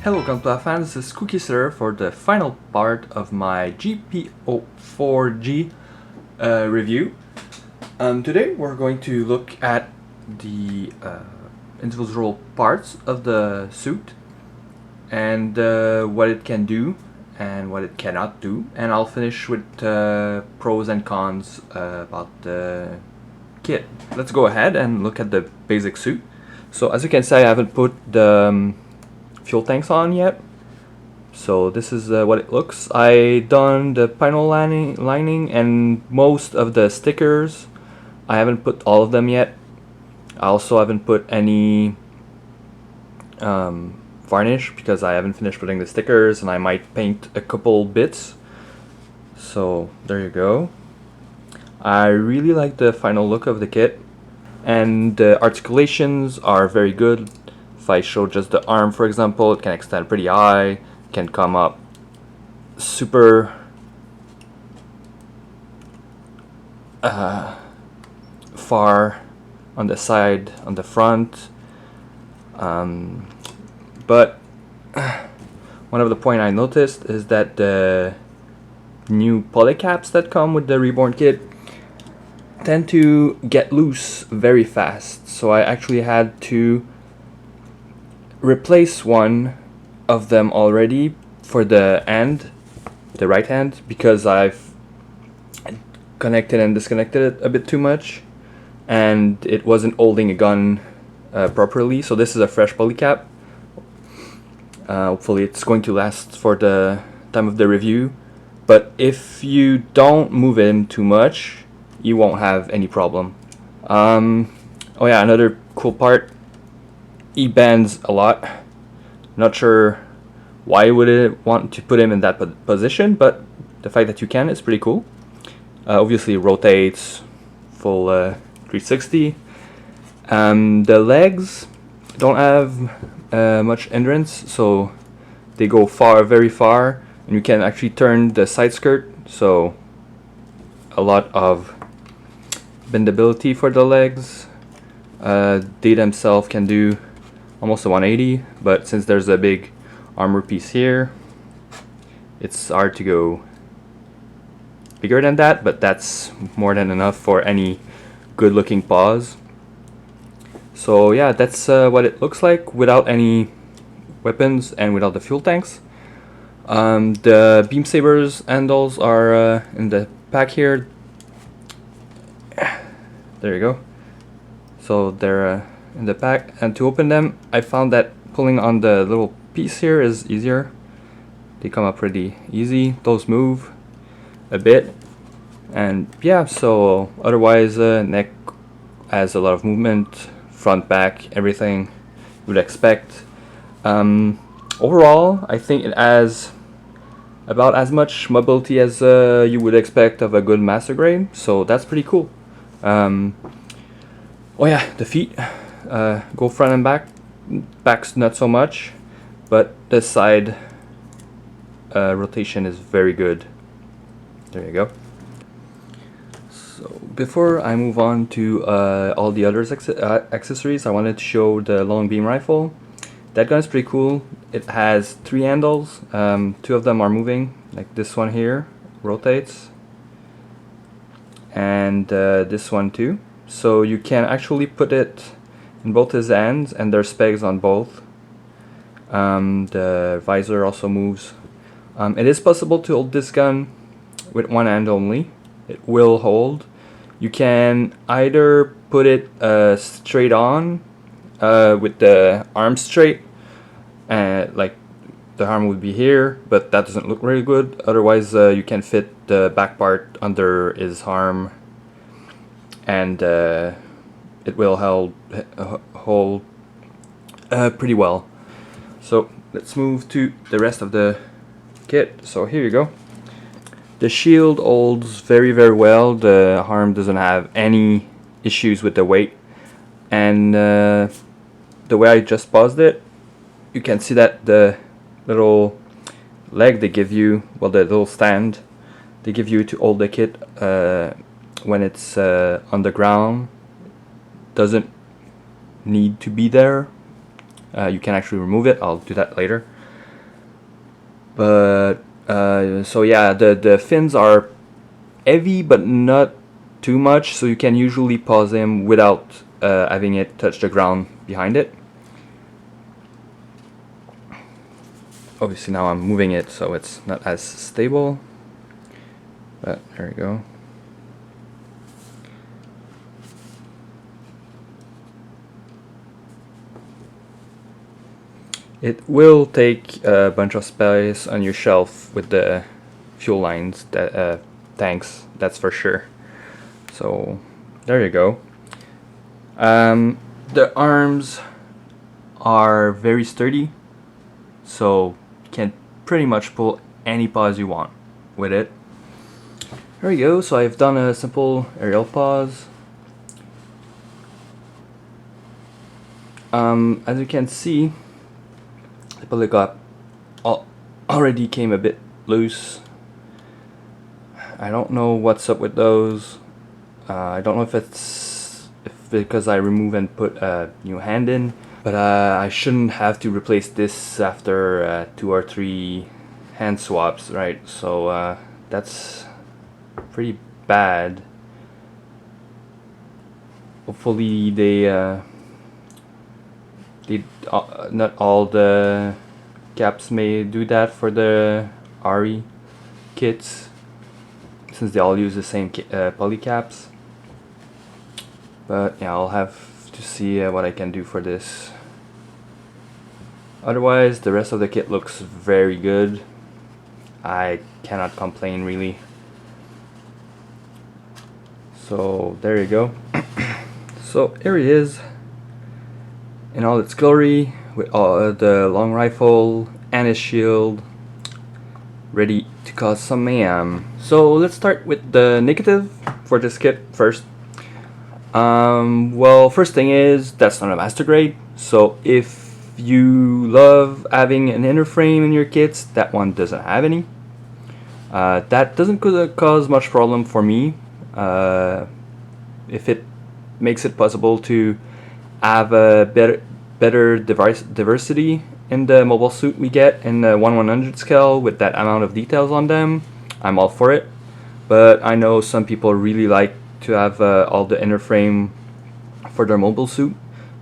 Hello Gunpla fans, this is Cookie Sir for the final part of my GP04G review. Today we're going to look at the individual parts of the suit and what it can do and what it cannot do, and I'll finish with pros and cons about the kit. Let's go ahead and look at the basic suit. So as you can see, I haven't put the fuel tanks on yet, so this is what it looks. I done the panel lining and most of the stickers. I haven't put all of them yet. I also haven't put any varnish because I haven't finished putting the stickers, and I might paint a couple bits. So there you go. I really like the final look of the kit, and the articulations are very good. If I show just the arm, for example, it can extend pretty high, can come up super far on the side, on the front. But one of the points I noticed is that the new poly caps that come with the Reborn kit tend to get loose very fast. So I actually had to replace one of them already for the right hand, because I've connected and disconnected it a bit too much and it wasn't holding a gun properly. So this is a fresh poly cap. Hopefully it's going to last for the time of the review, but if you don't move in too much, you won't have any problem. Oh yeah, another cool part, he bends a lot. Not sure why would it want to put him in that position, but the fact that you can is pretty cool. Obviously rotates full 360. The legs don't have much hindrance, so they go very far, and you can actually turn the side skirt, so a lot of bendability for the legs. They themselves can do almost a 180, but since there's a big armor piece here, it's hard to go bigger than that, but that's more than enough for any good looking paws. So yeah, that's what it looks like without any weapons and without the fuel tanks. The beam sabers handles are in the pack here. There you go. So they're in the pack, and to open them I found that pulling on the little piece here is easier. They come up pretty easy. Those move a bit, and yeah, so otherwise neck has a lot of movement, front, back, everything you would expect. Overall I think it has about as much mobility as you would expect of a good master grade, so that's pretty cool. Oh yeah, the feet go front and back. Back's not so much, but the side rotation is very good. There you go. So before I move on to all the other accessories, I wanted to show the long beam rifle. That gun is pretty cool. It has 3 handles. 2 of them are moving, like this one here rotates, and this one too. So you can actually put it in both his hands, and there's pegs on both. The visor also moves. It is possible to hold this gun with one hand only. It will hold. You can either put it straight on with the arm straight, like the arm would be here, but that doesn't look really good. Otherwise you can fit the back part under his arm, and it will hold pretty well. So let's move to the rest of the kit. So here you go. The shield holds very well. The arm doesn't have any issues with the weight, and the way I just paused it, you can see that the little leg they give you, well, the little stand they give you to hold the kit when it's on the ground, doesn't need to be there. You can actually remove it. I'll do that later. But so yeah, the fins are heavy but not too much, so you can usually pause them without having it touch the ground behind it. Obviously now I'm moving it so it's not as stable, but there we go. It will take a bunch of space on your shelf with the fuel lines, that tanks, that's for sure. So there you go. The arms are very sturdy, so you can pretty much pull any pause you want with it. There we go, so I've done a simple aerial pause. As you can see, the polycap already came a bit loose. I don't know what's up with those. I don't know if it's because I remove and put a new hand in, but I shouldn't have to replace this after 2 or 3 hand swaps, right? So that's pretty bad. Hopefully not all the caps may do that for the RE kits, since they all use the same poly caps. But yeah, I'll have to see what I can do for this. Otherwise, the rest of the kit looks very good. I cannot complain really. So there you go. So here it is in all its glory, with all the long rifle and his shield, ready to cause some mayhem. So let's start with the negative for this kit first. Well, first thing is, that's not a master grade, so if you love having an inner frame in your kits, that one doesn't have any. That doesn't cause much problem for me, if it makes it possible to have a better diversity in the mobile suit we get in the 1/100 scale with that amount of details on them. I'm all for it, but I know some people really like to have all the inner frame for their mobile suit,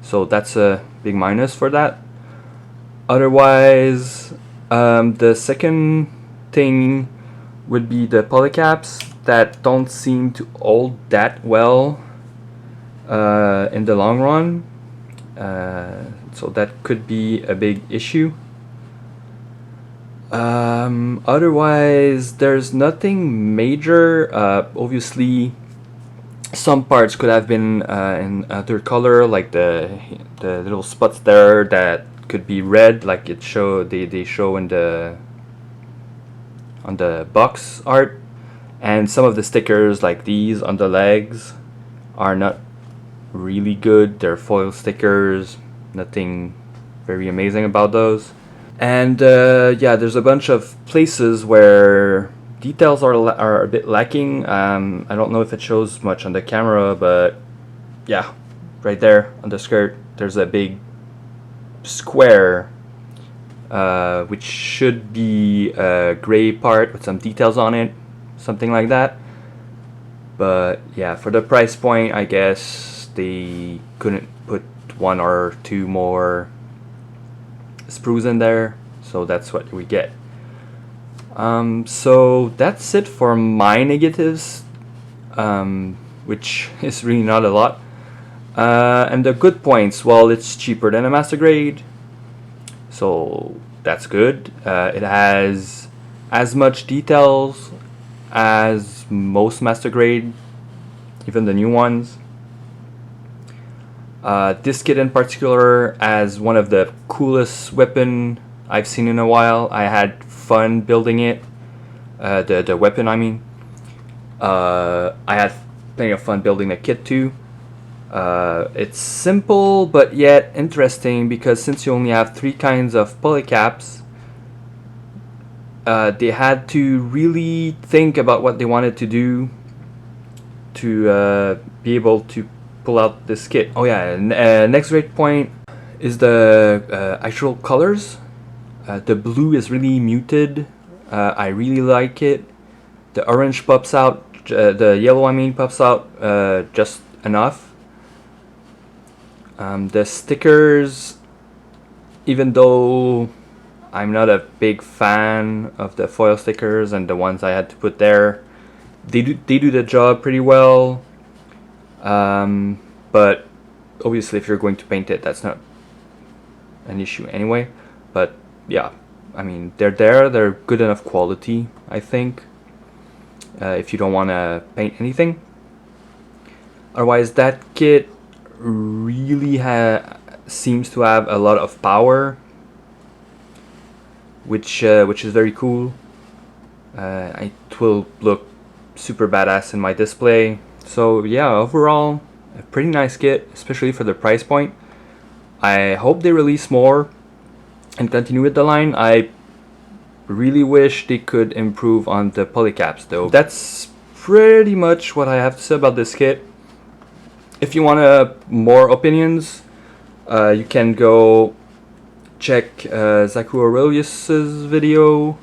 so that's a big minus for that. Otherwise, the second thing would be the polycaps that don't seem to hold that well in the long run, so that could be a big issue. Otherwise, there's nothing major. Obviously, some parts could have been in other color, like the little spots there that could be red, like it they show in on the box art. And some of the stickers, like these on the legs, are not really good. They're foil stickers, nothing very amazing about those. And yeah, there's a bunch of places where details are a bit lacking. I don't know if it shows much on the camera, but yeah, right there on the skirt, there's a big square, which should be a gray part with some details on it, something like that. But yeah, for the price point, I guess they couldn't put 1 or 2 more sprues in there, so that's what we get. So that's it for my negatives, which is really not a lot. And the good points, well, it's cheaper than a master grade, so that's good. It has as much details as most master grade, even the new ones. This kit in particular has one of the coolest weapon I've seen in a while. I had fun building it, the weapon I mean. I had plenty of fun building the kit too. It's simple but yet interesting, because since you only have 3 kinds of polycaps, they had to really think about what they wanted to do to be able to pull out this kit. Oh yeah, next great point is the actual colors. The blue is really muted. I really like it. The orange pops out, the yellow I mean pops out just enough. The stickers, even though I'm not a big fan of the foil stickers and the ones I had to put there, they do the job pretty well. But obviously if you're going to paint it, that's not an issue anyway. But yeah, I mean, they're good enough quality, I think, if you don't want to paint anything. Otherwise, that kit really seems to have a lot of power, which is very cool. It will look super badass in my display. So yeah, overall, a pretty nice kit, especially for the price point. I hope they release more and continue with the line. I really wish they could improve on the polycaps though. That's pretty much what I have to say about this kit. If you want more opinions, you can go check Zaku Aurelius's video.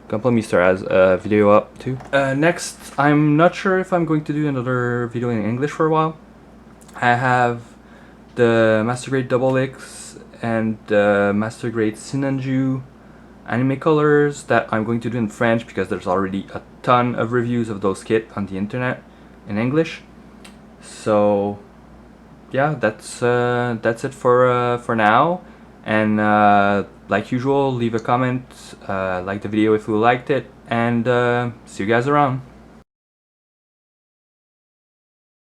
Complemister has a video up too. Next, I'm not sure if I'm going to do another video in English for a while. I have the Master Grade XX and the Master Grade Sinanju anime colors that I'm going to do in French because there's already a ton of reviews of those kits on the internet in English. So yeah, that's it for now. And like usual, leave a comment, like the video if you liked it, and see you guys around.